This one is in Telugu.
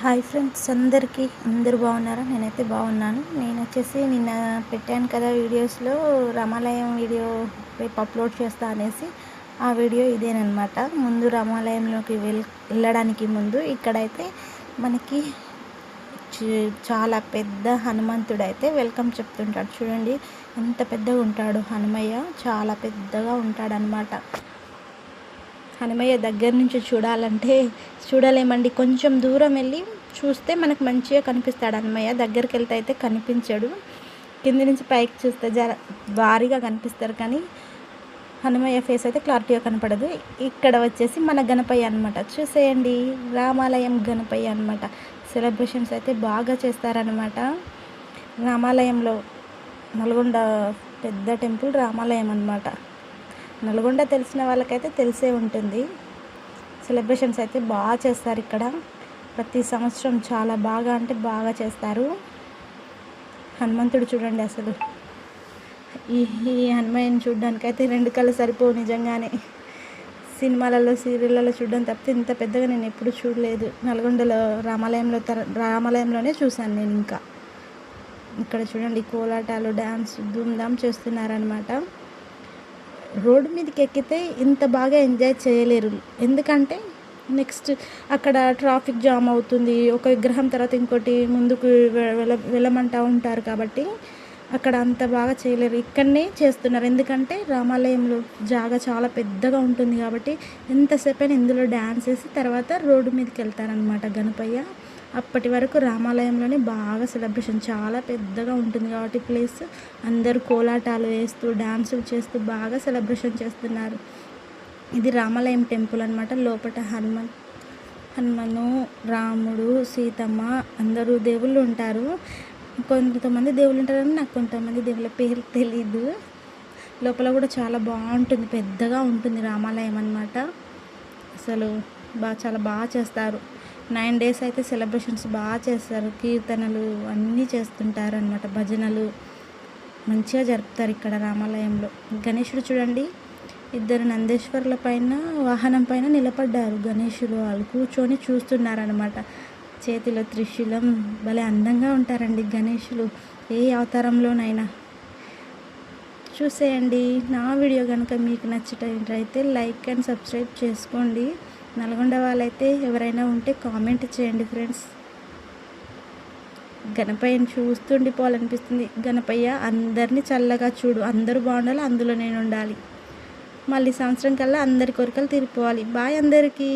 హాయ్ ఫ్రెండ్స్, అందరూ బాగున్నారా? నేనైతే బాగున్నాను. నేను వచ్చేసి నిన్న పెట్టాను కదా వీడియోస్లో, రామాలయం వీడియో రేపు అప్లోడ్ చేస్తా అనేసి. ఆ వీడియో ఇదేనమాట. ముందు రామాలయంలోకి వెళ్ళడానికి ముందు ఇక్కడైతే మనకి చాలా పెద్ద హనుమంతుడైతే వెల్కమ్ చెప్తుంటాడు. చూడండి ఎంత పెద్దగా ఉంటాడు హనుమయ్య, చాలా పెద్దగా ఉంటాడనమాట. హనుమయ్య దగ్గర నుంచి చూడలేమండి. కొంచెం దూరం వెళ్ళి చూస్తే మనకు మంచిగా కనిపిస్తాడు హనుమయ్య. దగ్గరికి వెళ్తే అయితే కనిపించాడు. కింది నుంచి పైకి చూస్తే భారీగా కనిపిస్తారు, కానీ హనుమయ్య ఫేస్ అయితే క్లారిటీగా కనపడదు. ఇక్కడ వచ్చేసి మన గణపయ్య అనమాట. చూసేయండి, రామాలయం గణపయ్య అనమాట. సెలబ్రేషన్స్ అయితే బాగా చేస్తారనమాట రామాలయంలో. నల్గొండ పెద్ద టెంపుల్ రామాలయం అనమాట. నల్గొండ తెలిసిన వాళ్ళకైతే తెలిసే ఉంటుంది. సెలబ్రేషన్స్ అయితే బాగా చేస్తారు ఇక్కడ. ప్రతి సంవత్సరం చాలా బాగా అంటే బాగా చేస్తారు. హనుమంతుడు చూడండి, అసలు ఈ హనుమయ్యని చూడడానికైతే 2 కళ్ళు సరిపోవు నిజంగానే. సినిమాలలో సీరియళ్ళలో చూడడం తప్పితే ఇంత పెద్దగా నేను ఎప్పుడు చూడలేదు. నల్గొండలో రామాలయంలోనే చూశాను నేను. ఇంకా ఇక్కడ చూడండి, కోలాటాలు, డ్యాన్స్ ధూమ్ధామ్ చేస్తున్నారనమాట. రోడ్డు మీదకి ఎక్కితే ఇంత బాగా ఎంజాయ్ చేయలేరు. ఎందుకంటే నెక్స్ట్ అక్కడ ట్రాఫిక్ జామ్ అవుతుంది. ఒక విగ్రహం తర్వాత ఇంకోటి ముందుకు వెళ్ళమంటూ ఉంటారు, కాబట్టి అక్కడ అంత బాగా చేయలేరు. ఇక్కడనే చేస్తున్నారు, ఎందుకంటే రామాలయంలో జాగా చాలా పెద్దగా ఉంటుంది కాబట్టి ఎంతసేపైనా ఇందులో డ్యాన్స్ వేసి తర్వాత రోడ్డు మీదకి వెళ్తారనమాట గణపయ్య. అప్పటి వరకు రామాలయంలోనే బాగా సెలబ్రేషన్ చాలా పెద్దగా ఉంటుంది కాబట్టి ప్లేస్, అందరూ కోలాటాలు వేస్తూ డ్యాన్సులు చేస్తూ బాగా సెలబ్రేషన్ చేస్తున్నారు. ఇది రామాలయం టెంపుల్ అనమాట. లోపల హనుమను, రాముడు, సీతమ్మ అందరూ దేవుళ్ళు ఉంటారు. కొంతమంది దేవుళ్ళు ఉంటారని నాకు కొంతమంది దేవుళ్ళ పేరు తెలీదు. లోపల కూడా చాలా బాగుంటుంది, పెద్దగా ఉంటుంది రామాలయం అనమాట. అసలు చాలా బాగా చేస్తారు. 9 days అయితే సెలబ్రేషన్స్ బాగా చేస్తారు. కీర్తనలు అన్నీ చేస్తుంటారు అనమాట, భజనలు మంచిగా జరుపుతారు ఇక్కడ రామాలయంలో. గణేశుడు చూడండి, 2 నందీశ్వరుల పైన వాహనం పైన నిలబడ్డారు గణేశుడు. వాళ్ళు కూర్చొని చూస్తున్నారనమాట. చేతిలో త్రిశూలం. భలే అందంగా ఉంటారండి గణేశులు, ఏ అవతారంలోనైనా. చూసేయండి. నా వీడియో కనుక మీకు నచ్చినట్లయితే లైక్ అండ్ సబ్స్క్రైబ్ చేసుకోండి. నల్గొండ వాళ్ళైతే ఎవరైనా ఉంటే కామెంట్ చేయండి ఫ్రెండ్స్. గణపయ్యని చూస్తుండిపోవాలనిపిస్తుంది. గణపయ్య అందరినీ చల్లగా చూడు, అందరూ బాగుండాలి, అందులో నేను ఉండాలి. మళ్ళీ సంవత్సరం కల్లా అందరి కోరికలు తీరిపోవాలి. బాయ్ అందరికీ.